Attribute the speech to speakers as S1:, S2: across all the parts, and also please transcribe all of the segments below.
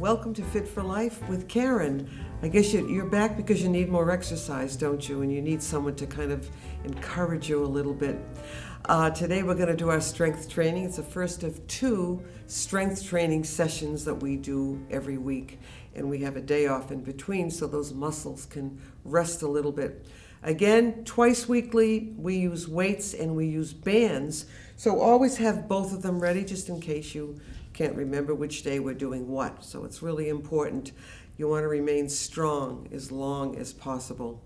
S1: Welcome to Fit for Life with Karen. I guess you're back because you need more exercise, don't you? And you need someone to kind of encourage you a little bit. Today we're going to do our strength training. It's the first of 2 strength training sessions that we do every week. And we have a day off in between so those muscles can rest a little bit. Again, twice weekly, we use weights and we use bands. So always have both of them ready just in case you can't remember which day we're doing what. So it's really important. You want to remain strong as long as possible.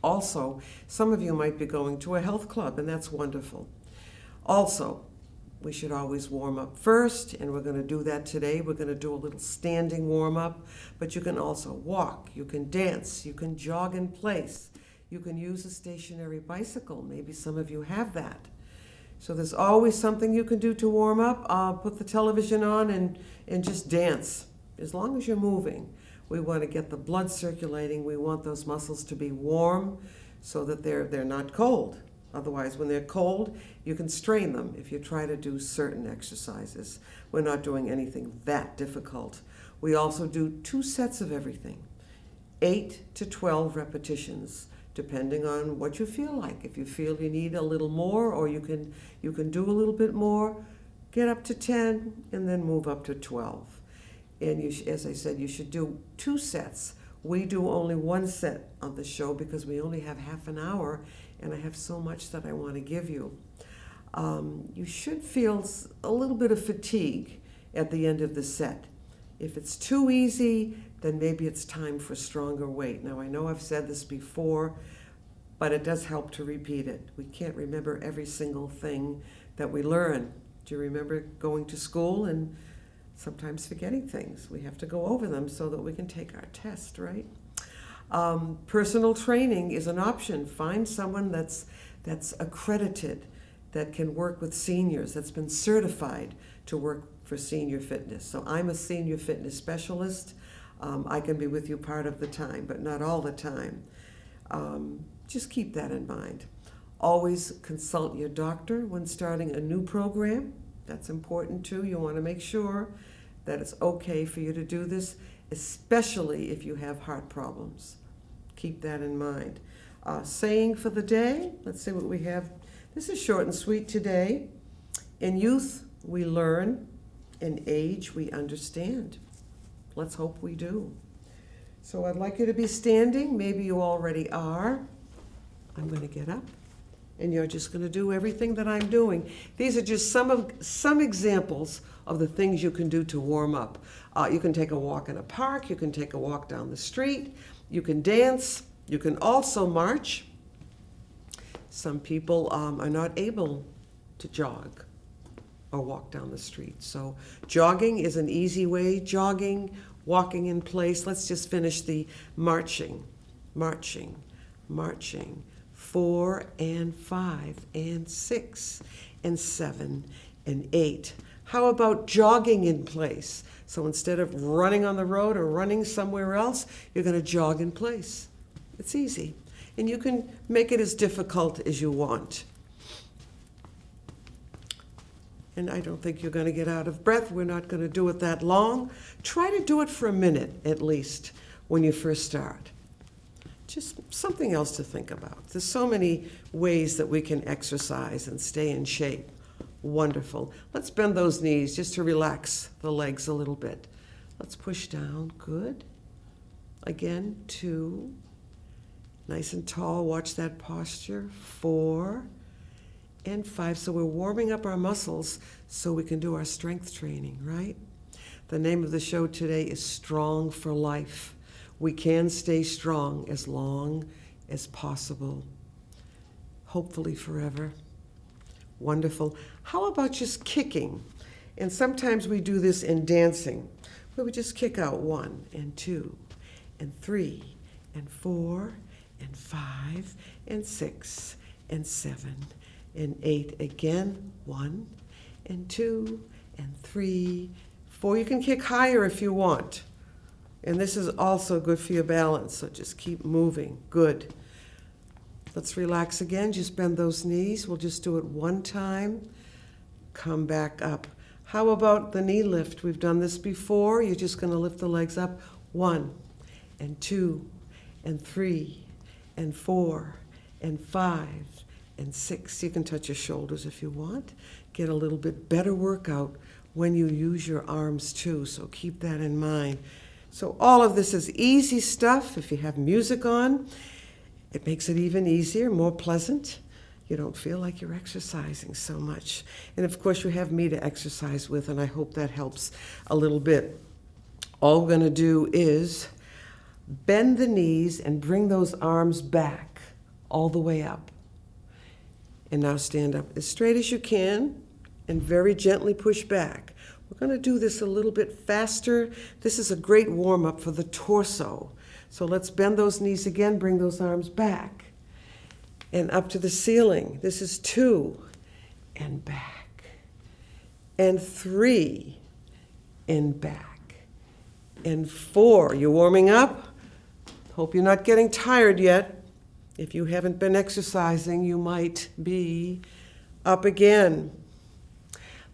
S1: Also, some of you might be going to a health club, and that's wonderful. Also, we should always warm up first, and we're going to do that today. We're going to do a little standing warm up, but you can also walk, you can dance, you can jog in place, you can use a stationary bicycle. Maybe some of you have that. So there's always something you can do to warm up. Put the television on and just dance. As long as you're moving, we want to get the blood circulating. We want those muscles to be warm so that they're not cold. Otherwise, when they're cold, you can strain them if you try to do certain exercises. We're not doing anything that difficult. We also do 2 sets of everything, 8 to 12 repetitions, depending on what you feel like. If you feel you need a little more or you can do a little bit more, get up to 10 and then move up to 12. And as I said, you should do 2 sets. We do only 1 set on the show because we only have half an hour and I have so much that I want to give you. You should feel a little bit of fatigue at the end of the set. If it's too easy, then maybe it's time for stronger weight. Now, I know I've said this before, but it does help to repeat it. We can't remember every single thing that we learn. Do you remember going to school and sometimes forgetting things? We have to go over them so that we can take our test, right? Personal training is an option. Find someone that's accredited, that can work with seniors, that's been certified to work for senior fitness. So I'm a senior fitness specialist. I can be with you part of the time, but not all the time. Just keep that in mind. Always consult your doctor when starting a new program. That's important too. You want to make sure that it's okay for you to do this, especially if you have heart problems. Keep that in mind. Saying for the day, let's see what we have. This is short and sweet today. In youth, we learn. In age, we understand. Let's hope we do. So I'd like you to be standing. Maybe you already are. I'm going to get up, and you're just going to do everything that I'm doing. These are just some examples of the things you can do to warm up. You can take a walk in a park. You can take a walk down the street. You can dance. You can also march. Some people are not able to jog or walk down the street. So jogging is an easy way. Jogging, walking in place. Let's just finish the marching, marching, marching. 4 and 5 and 6 and 7 and 8. How about jogging in place? So instead of running on the road or running somewhere else, you're going to jog in place. It's easy. And you can make it as difficult as you want. And I don't think you're going to get out of breath. We're not going to do it that long. Try to do it for a minute at least when you first start. Just something else to think about. There's so many ways that we can exercise and stay in shape. Wonderful. Let's bend those knees just to relax the legs a little bit. Let's push down. Good. Again, 2. Nice and tall. Watch that posture. 4 and 5. So we're warming up our muscles so we can do our strength training, right? The name of the show today is Strong for Life. We can stay strong as long as possible, hopefully forever. Wonderful. How about just kicking? And sometimes we do this in dancing, where we just kick out 1 and 2 and 3 and 4 and 5 and 6 and 7 and 8. Again, 1 and 2 and 3, 4. You can kick higher if you want. And this is also good for your balance, so just keep moving. Good. Let's relax again. Just bend those knees. We'll just do it 1 time. Come back up. How about the knee lift? We've done this before. You're just going to lift the legs up 1 and 2 and 3 and 4 and 5 and 6. You can touch your shoulders if you want. Get a little bit better workout when you use your arms too, so keep that in mind. So all of this is easy stuff. If you have music on, it makes it even easier, more pleasant. You don't feel like you're exercising so much. And of course, you have me to exercise with, and I hope that helps a little bit. All we're going to do is bend the knees and bring those arms back all the way up. And now stand up as straight as you can and very gently push back. We're going to do this a little bit faster. This is a great warm-up for the torso. So let's bend those knees again, bring those arms back and up to the ceiling. This is 2 and back and 3 and back and 4. You're warming up. Hope you're not getting tired yet. If you haven't been exercising, you might be. Up again.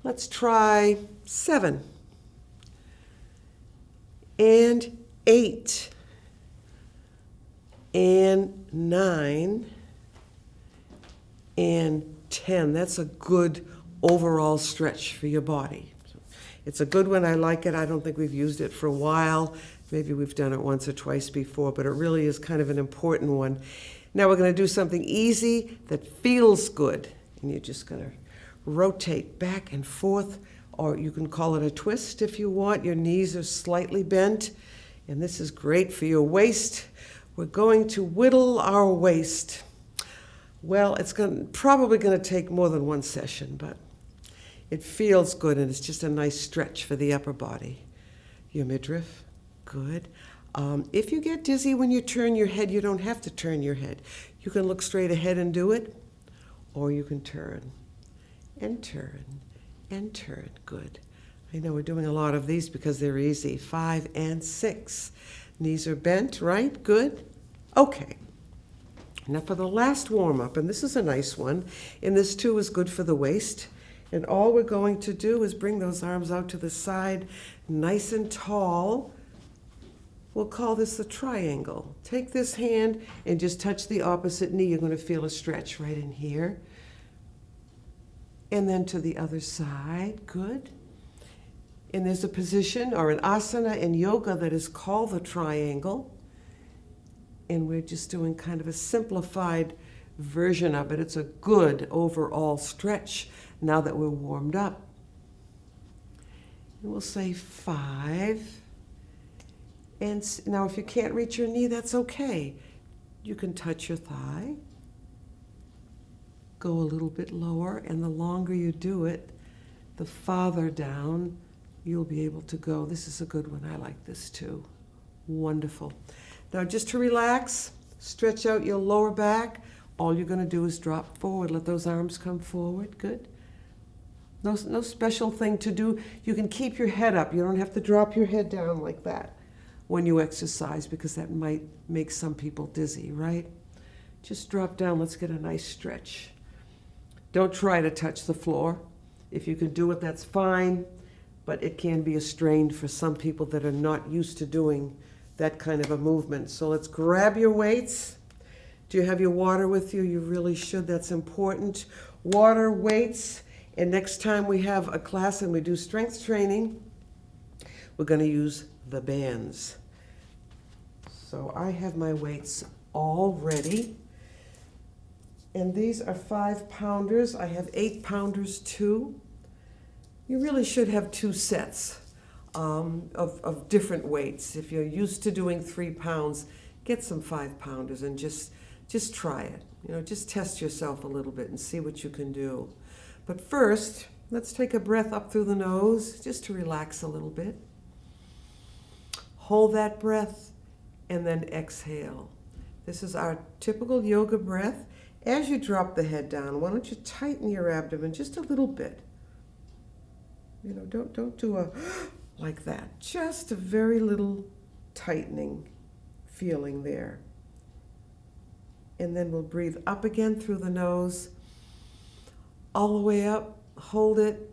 S1: Let's try 7 and 8 and 9 and 10. That's a good overall stretch for your body. It's a good one. I like it. I don't think we've used it for a while. Maybe we've done it once or twice before, but it really is kind of an important one. Now we're going to do something easy that feels good. And you're just going to rotate back and forth, or you can call it a twist if you want. Your knees are slightly bent, and this is great for your waist. We're going to whittle our waist. Well, it's probably going to take more than one session, but it feels good, and it's just a nice stretch for the upper body. Your midriff, good. If you get dizzy when you turn your head, you don't have to turn your head. You can look straight ahead and do it, or you can turn and turn and turn. Good. I know we're doing a lot of these because they're easy. 5 and 6. Knees are bent, right? Good. Okay. Now for the last warm-up, and this is a nice one, and this too is good for the waist. And all we're going to do is bring those arms out to the side, nice and tall. We'll call this the triangle. Take this hand and just touch the opposite knee. You're going to feel a stretch right in here. And then to the other side, good. And there's a position or an asana in yoga that is called the triangle. And we're just doing kind of a simplified version of it. It's a good overall stretch now that we're warmed up. And we'll say 5. And now if you can't reach your knee, that's okay. You can touch your thigh. Go a little bit lower, and the longer you do it, the farther down you'll be able to go. This is a good one. I like this too. Wonderful. Now just to relax, stretch out your lower back. All you're going to do is drop forward. Let those arms come forward. Good. No special thing to do. You can keep your head up. You don't have to drop your head down like that when you exercise, because that might make some people dizzy, right? Just drop down. Let's get a nice stretch. Don't try to touch the floor. If you can do it, that's fine, but it can be a strain for some people that are not used to doing that kind of a movement. So let's grab your weights. Do you have your water with you? You really should. That's important. Water, weights, and next time we have a class and we do strength training, we're going to use the bands. So I have my weights all ready. And these are 5-pounders. I have 8-pounders too. You really should have 2 sets of different weights. If you're used to doing 3 pounds, get some 5-pounders and just try it. You know, just test yourself a little bit and see what you can do. But first, let's take a breath up through the nose just to relax a little bit. Hold that breath and then exhale. This is our typical yoga breath. As you drop the head down, why don't you tighten your abdomen just a little bit? You know, don't do a like that. Just a very little tightening feeling there. And then we'll breathe up again through the nose, all the way up, hold it,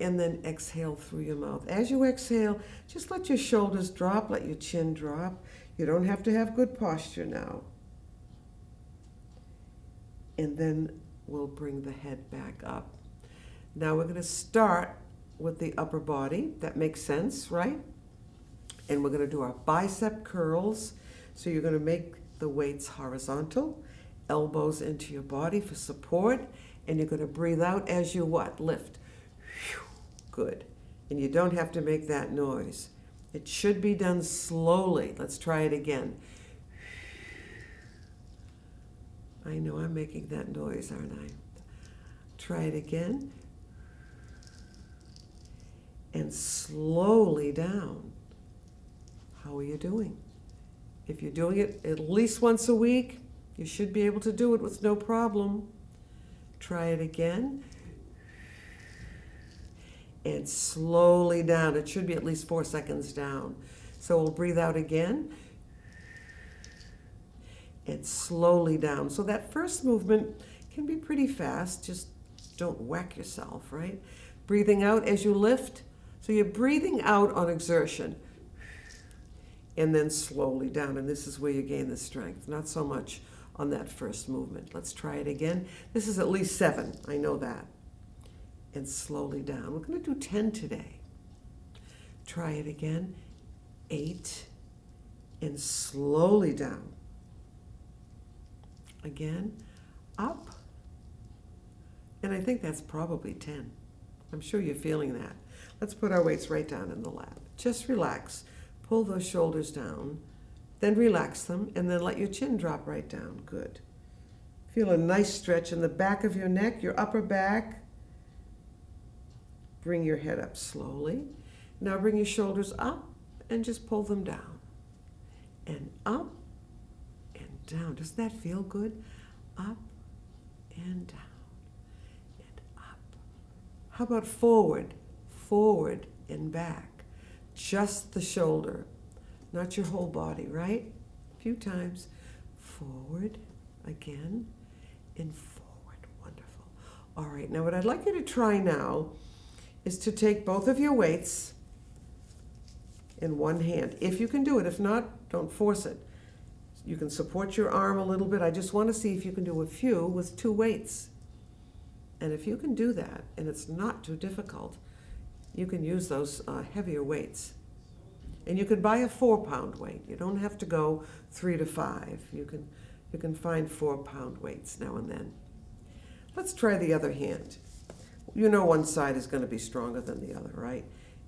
S1: and then exhale through your mouth. As you exhale, just let your shoulders drop, let your chin drop. You don't have to have good posture now. And then we'll bring the head back up. Now we're going to start with the upper body. That makes sense, right? And we're going to do our bicep curls. So you're going to make the weights horizontal, elbows into your body for support, and you're going to breathe out as you what? Lift. Good. And you don't have to make that noise. It should be done slowly. Let's try it again. I know I'm making that noise, aren't I? Try it again. And slowly down. How are you doing? If you're doing it at least once a week, you should be able to do it with no problem. Try it again. And slowly down. It should be at least 4 seconds down. So we'll breathe out again. And slowly down. So that first movement can be pretty fast. Just don't whack yourself, right? Breathing out as you lift. So you're breathing out on exertion. And then slowly down. And this is where you gain the strength. Not so much on that first movement. Let's try it again. This is at least 7. I know that. And slowly down. We're going to do 10 today. Try it again. 8. And slowly down. Again. Up. And I think that's probably 10. I'm sure you're feeling that. Let's put our weights right down in the lap. Just relax. Pull those shoulders down. Then relax them. And then let your chin drop right down. Good. Feel a nice stretch in the back of your neck, your upper back. Bring your head up slowly. Now bring your shoulders up and just pull them down. And up and down. Doesn't that feel good? Up and down and up. How about forward? Forward and back. Just the shoulder, not your whole body, right? A few times. Forward again and forward. Wonderful. All right, now what I'd like you to try now is to take both of your weights in one hand. If you can do it. If not, don't force it. You can support your arm a little bit. I just want to see if you can do a few with 2 weights. And if you can do that, and it's not too difficult, you can use those heavier weights. And you can buy a 4-pound weight. You don't have to go 3 to 5. You can find 4-pound weights now and then. Let's try the other hand. You know one side is going to be stronger than the other, right?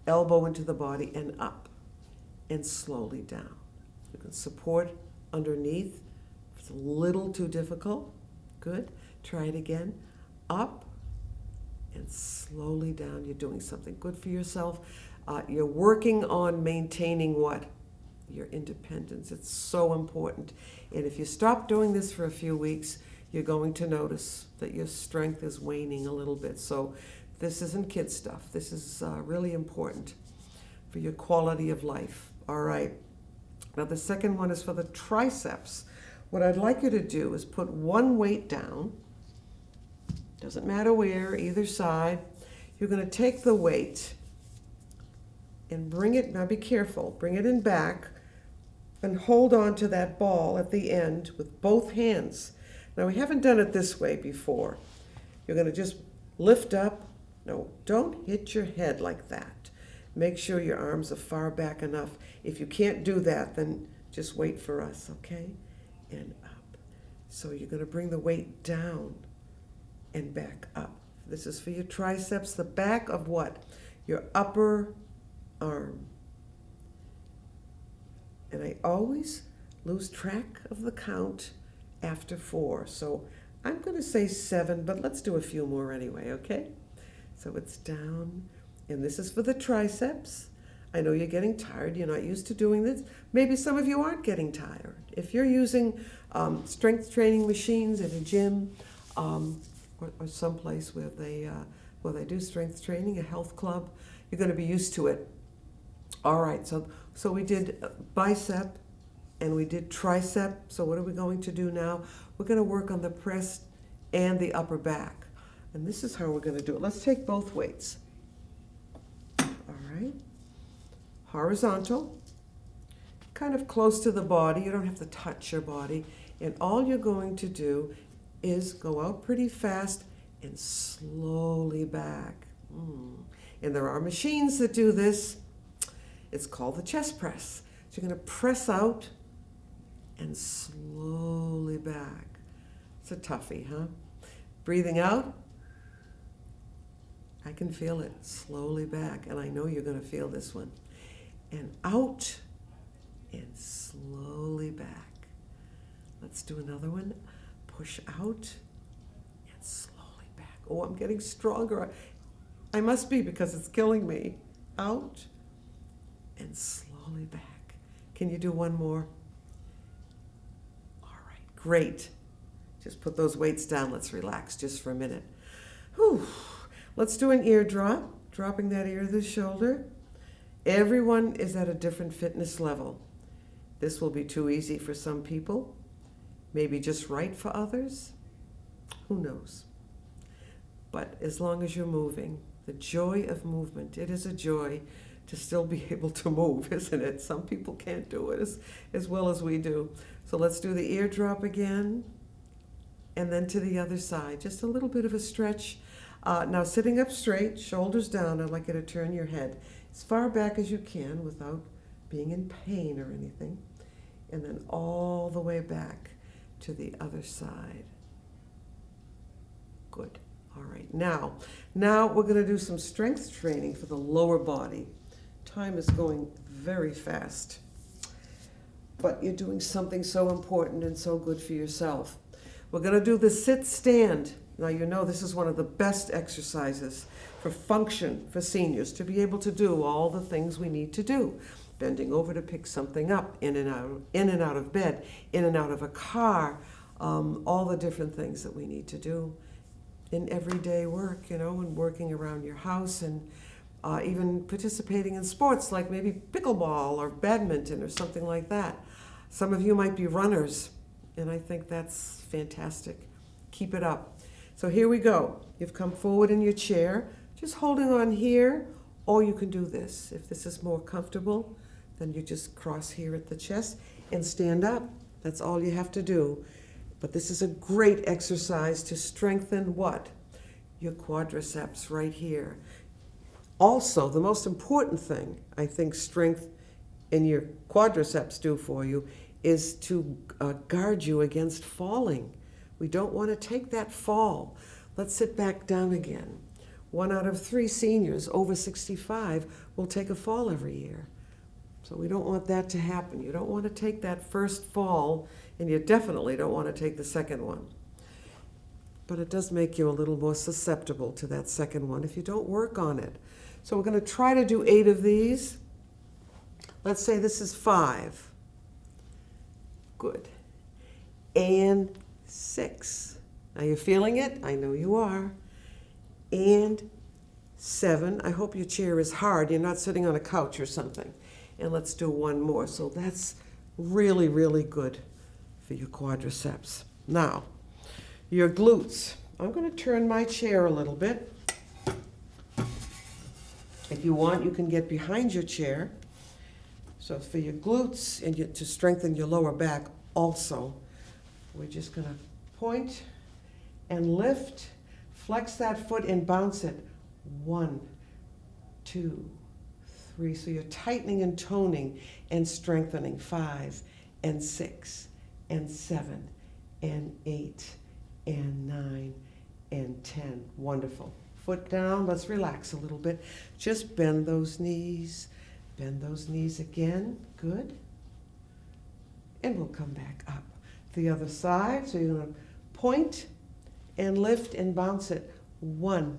S1: Elbow into the body and up and slowly down. You can support underneath. If it's a little too difficult, good. Try it again. Up and slowly down. You're doing something good for yourself. You're working on maintaining what? Your independence. It's so important. And if you stop doing this for a few weeks, you're going to notice that your strength is waning a little bit. So this isn't kid stuff. This is really important for your quality of life. All right. Now the second one is for the triceps. What I'd like you to do is put one weight down. Doesn't matter where, either side. You're going to take the weight and bring it, now be careful, bring it in back and hold on to that ball at the end with both hands. Now, we haven't done it this way before. You're going to just lift up. No, don't hit your head like that. Make sure your arms are far back enough. If you can't do that, then just wait for us, okay? And up. So you're going to bring the weight down and back up. This is for your triceps, the back of what? Your upper arm. And I always lose track of the count after 4. So I'm going to say 7, but let's do a few more anyway, okay? So it's down, and this is for the triceps. I know you're getting tired. You're not used to doing this. Maybe some of you aren't getting tired. If you're using strength training machines at a gym or someplace where they do strength training, a health club, you're going to be used to it. All right, so we did bicep and we did tricep. So what are we going to do now? We're going to work on the press and the upper back. And this is how we're going to do it. Let's take both weights. right? Horizontal, kind of close to the body. You don't have to touch your body. And all you're going to do is go out pretty fast and slowly back. And there are machines that do this. It's called the chest press. So you're going to press out and slowly back. It's a toughie, huh? Breathing out. I can feel it slowly back, and I know you're going to feel this one. And out and slowly back. Let's do another one. Push out and slowly back. Oh, I'm getting stronger. I must be, because it's killing me. Out and slowly back. Can you do one more? All right, great. Just put those weights down. Let's relax just for a minute. Whew. Let's do an ear drop, dropping that ear to the shoulder. Everyone is at a different fitness level. This will be too easy for some people, maybe just right for others. Who knows? But as long as you're moving, the joy of movement, it is a joy to still be able to move, isn't it? Some people can't do it as well as we do. So let's do the ear drop again, and then to the other side. Just a little bit of a stretch. Now sitting up straight, shoulders down, I'd like you to turn your head as far back as you can without being in pain or anything. And then all the way back to the other side. Good. All right. Now we're going to do some strength training for the lower body. Time is going very fast. But you're doing something so important and so good for yourself. We're going to do the sit-stand. Now, you know this is one of the best exercises for function for seniors, to be able to do all the things we need to do. Bending over to pick something up, in and out of bed, in and out of a car, all the different things that we need to do in everyday work, you know, and working around your house, and even participating in sports like maybe pickleball or badminton or something like that. Some of you might be runners, and I think that's fantastic. Keep it up. So here we go. You've come forward in your chair, just holding on here, or you can do this. If this is more comfortable, then you just cross here at the chest and stand up. That's all you have to do. But this is a great exercise to strengthen what? Your quadriceps right here. Also, the most important thing I think strength in your quadriceps do for you is to guard you against falling. We don't want to take that fall. Let's sit back down again. 1 out of 3 seniors over 65 will take a fall every year. So we don't want that to happen. You don't want to take that first fall, and you definitely don't want to take the second one. But it does make you a little more susceptible to that second one if you don't work on it. So we're going to try to do 8 of these. Let's say this is 5. Good. And 6. Now you're feeling it? I know you are. And 7. I hope your chair is hard. You're not sitting on a couch or something. And let's do 1 more. So that's really, really good for your quadriceps. Now, your glutes. I'm going to turn my chair a little bit. If you want, you can get behind your chair. So for your glutes and to strengthen your lower back also, we're just going to point and lift, flex that foot and bounce it. 1, 2, 3. So you're tightening and toning and strengthening. 5 and 6 and 7 and 8 and 9 and 10. Wonderful. Foot down. Let's relax a little bit. Just bend those knees. Bend those knees again. Good. And we'll come back up. The other side. So you're going to point and lift and bounce it. 1,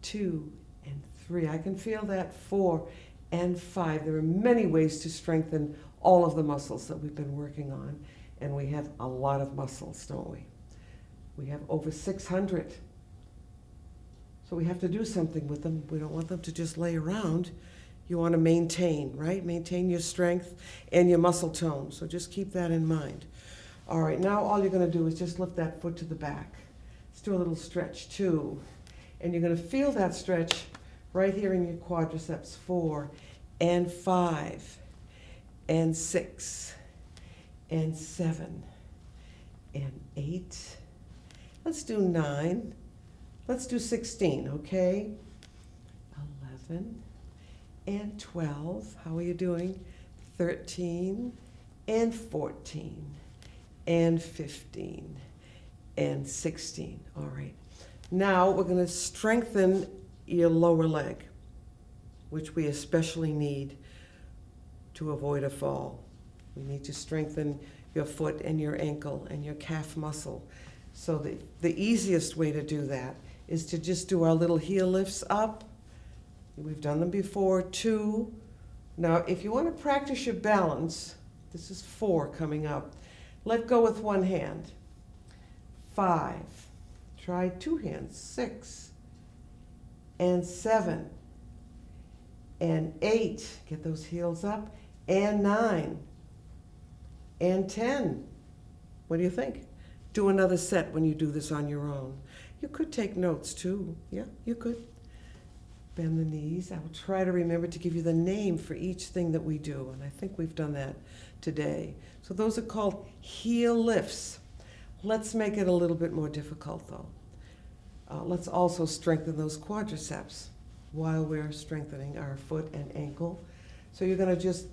S1: 2, and 3. I can feel that. 4 and 5. There are many ways to strengthen all of the muscles that we've been working on. And we have a lot of muscles, don't we? We have over 600. So we have to do something with them. We don't want them to just lay around. You want to maintain, right? Maintain your strength and your muscle tone. So just keep that in mind. All right, now all you're going to do is just lift that foot to the back. Let's do a little stretch too. And you're going to feel that stretch right here in your quadriceps. 4 and 5 and 6 and 7 and 8. Let's do 9. Let's do 16, okay? 11 and 12. How are you doing? 13 and 14 and 15 and 16. All right. Now we're going to strengthen your lower leg, which we especially need to avoid a fall. We need to strengthen your foot and your ankle and your calf muscle. So the easiest way to do that is to just do our little heel lifts up. We've done them before. 2. Now, if you want to practice your balance, this is 4 coming up. Let go with one hand. 5. Try 2 hands. 6 and 7 and 8. Get those heels up. And 9 and 10. What do you think? Do another set when you do this on your own. You could take notes too. Yeah, you could. Bend the knees. I will try to remember to give you the name for each thing that we do, and I think we've done that today. So those are called heel lifts. Let's make it a little bit more difficult though. Let's also strengthen those quadriceps while we're strengthening our foot and ankle. So you're going to just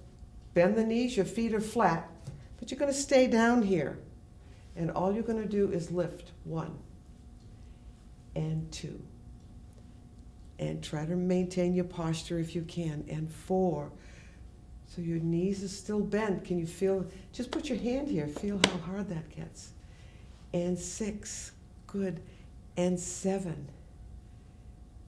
S1: bend the knees, your feet are flat, but you're going to stay down here. And all you're going to do is lift 1 and 2. And try to maintain your posture if you can. And 4. So your knees are still bent. Can you feel? Just put your hand here. Feel how hard that gets. And 6. Good. And 7.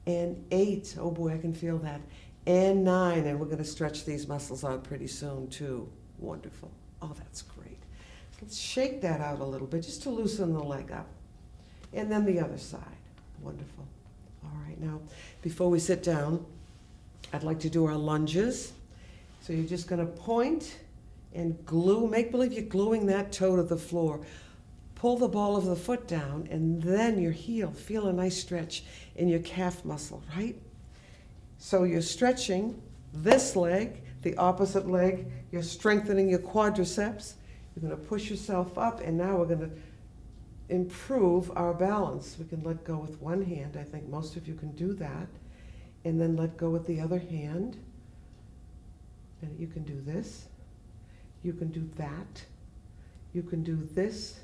S1: And 8. Oh boy, I can feel that. And 9. And we're going to stretch these muscles out pretty soon too. Wonderful. Oh, that's great. Let's shake that out a little bit just to loosen the leg up. And then the other side. Wonderful. All right, now, before we sit down, I'd like to do our lunges. So you're just going to point and glue. Make believe you're gluing that toe to the floor. Pull the ball of the foot down, and then your heel. Feel a nice stretch in your calf muscle, right? So you're stretching this leg, the opposite leg. You're strengthening your quadriceps. You're going to push yourself up, and now we're going to improve our balance. We can let go with one hand. I think most of you can do that. And then let go with the other hand. And you can do this. You can do that. You can do this.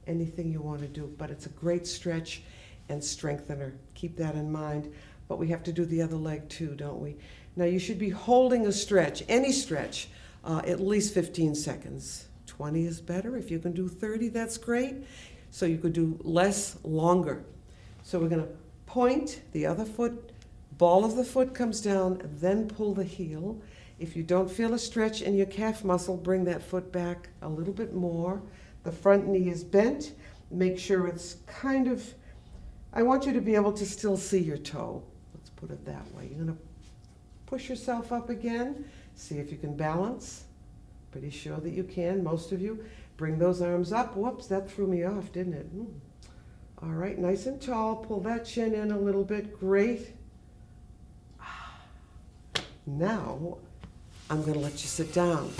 S1: Anything you want to do. But it's a great stretch and strengthener. Keep that in mind. But we have to do the other leg too, don't we? Now you should be holding a stretch, any stretch, at least 15 seconds. 20 is better. If you can do 30, that's great. So you could do less, longer. So we're going to point the other foot, ball of the foot comes down, then pull the heel. If you don't feel a stretch in your calf muscle, bring that foot back a little bit more. The front knee is bent. Make sure it's kind of, I want you to be able to still see your toe. Let's put it that way. You're going to push yourself up again. See if you can balance. Pretty sure that you can, most of you. Bring those arms up. Whoops, that threw me off, didn't it? All right, nice and tall. Pull that chin in a little bit. Great. Now, I'm going to let you sit down.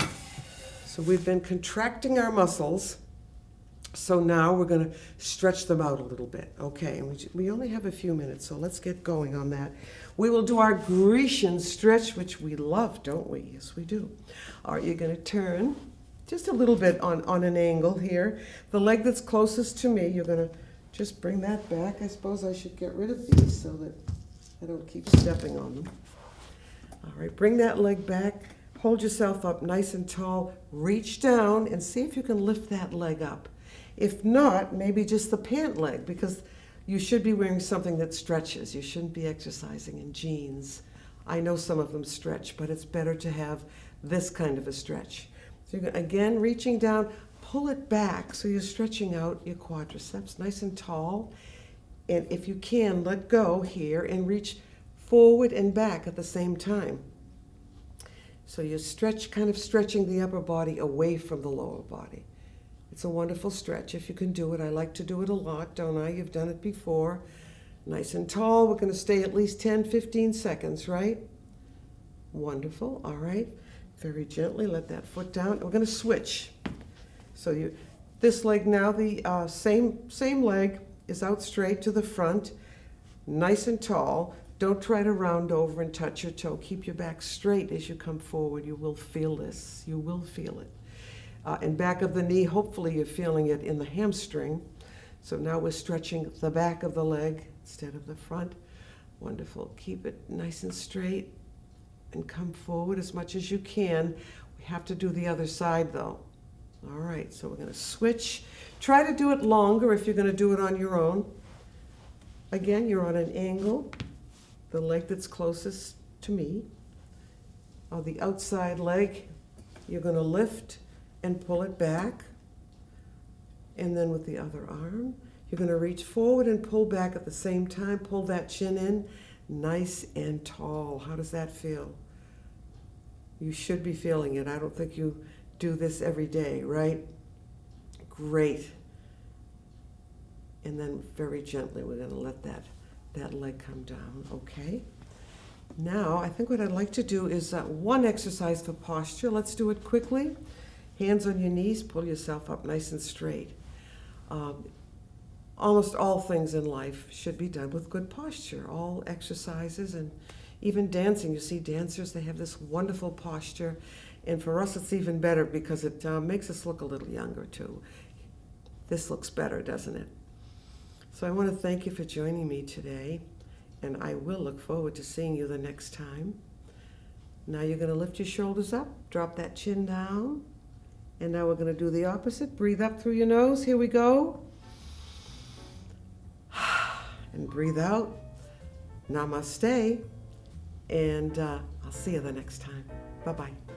S1: So we've been contracting our muscles. So now we're going to stretch them out a little bit. Okay, and we only have a few minutes, so let's get going on that. We will do our Grecian stretch, which we love, don't we? Yes, we do. All right, you're going to turn just a little bit on an angle here. The leg that's closest to me, you're going to just bring that back. I suppose I should get rid of these so that I don't keep stepping on them. All right, bring that leg back. Hold yourself up nice and tall. Reach down and see if you can lift that leg up. If not, maybe just the pant leg, because you should be wearing something that stretches. You shouldn't be exercising in jeans. I know some of them stretch, but it's better to have this kind of a stretch. So you're, again, reaching down, pull it back so you're stretching out your quadriceps nice and tall. And if you can, let go here and reach forward and back at the same time. So you stretch, kind of stretching the upper body away from the lower body. It's a wonderful stretch if you can do it. I like to do it a lot, don't I? You've done it before. Nice and tall. We're going to stay at least 10, 15 seconds, right? Wonderful. All right. Very gently let that foot down. We're going to switch. So this leg now, the same leg is out straight to the front, nice and tall. Don't try to round over and touch your toe. Keep your back straight as you come forward. You will feel this. You will feel it. And back of the knee, hopefully you're feeling it in the hamstring. So now we're stretching the back of the leg instead of the front. Wonderful. Keep it nice and straight and come forward as much as you can. We have to do the other side though. All right, so we're going to switch. Try to do it longer if you're going to do it on your own. Again, you're on an angle. The leg that's closest to me. On the outside leg, you're going to lift and pull it back. And then with the other arm, you're going to reach forward and pull back at the same time. Pull that chin in, nice and tall. How does that feel? You should be feeling it. I don't think you do this every day, right? Great. And then very gently, we're going to let that leg come down, okay? Now, I think what I'd like to do is one exercise for posture. Let's do it quickly. Hands on your knees, pull yourself up nice and straight. Almost all things in life should be done with good posture. All exercises and even dancing. You see dancers, they have this wonderful posture. And for us, it's even better because it makes us look a little younger too. This looks better, doesn't it? So I want to thank you for joining me today. And I will look forward to seeing you the next time. Now you're going to lift your shoulders up, drop that chin down. And now we're going to do the opposite. Breathe up through your nose. Here we go. And breathe out. Namaste. And I'll see you the next time. Bye-bye.